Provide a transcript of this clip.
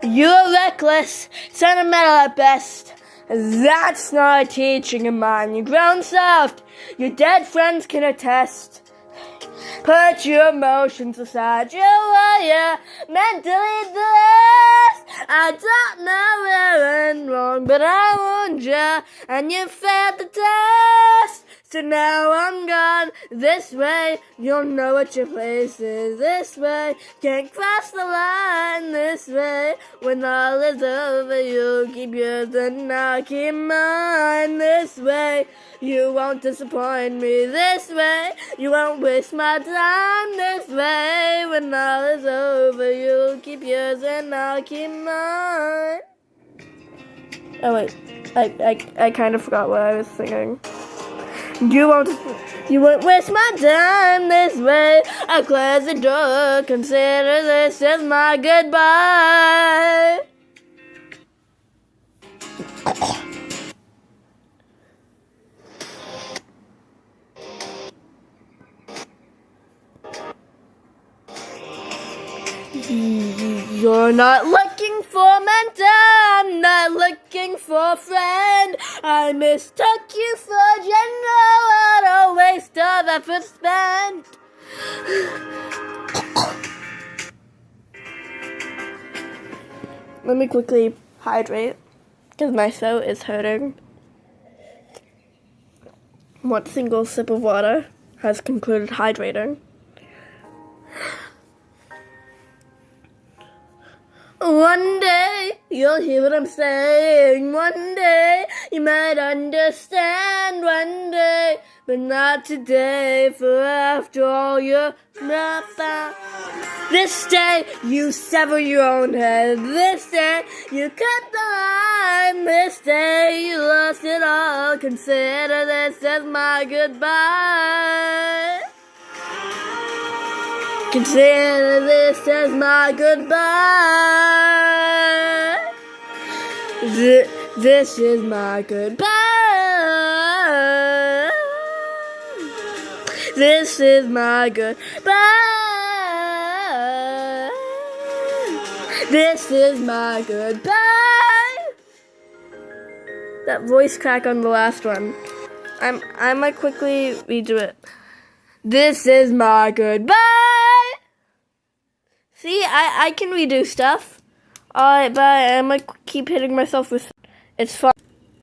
You're reckless, sentimental at best. That's not a teaching of mine. You're grown soft, your dead friends can attest. Put your emotions aside, you are mentally blessed. I don't know where I went wrong, but I warned you, and you failed the test. So now I'm gone this way, you'll know what your place is this way. Can't cross the line this way. When all is over, you'll keep yours and I'll keep mine this way. You won't disappoint me this way. You won't waste my time this way. When all is over, you'll keep yours and I'll keep mine. Oh wait, I kind of forgot what I was singing. You won't waste my time this way. I'll close the door. Consider this as my goodbye. You're not looking for mentor, I'm not looking for a friend. I mistook you for general, what a waste of effort spent. Let me quickly hydrate, because my throat is hurting. One single sip of water has concluded hydrating. One day, you'll hear what I'm saying. One day, you might understand. One day, but not today. For after all, you're not bound. This day, you sever your own head. This day, you cut the line. This day, you lost it all. Consider this as my goodbye. Consider this as my goodbye. This is my goodbye. This is my goodbye. This is my goodbye. That voice crack on the last one. I might quickly redo it. This is my goodbye. See, I can redo stuff. Alright, bye. I might keep hitting myself with... It's fun.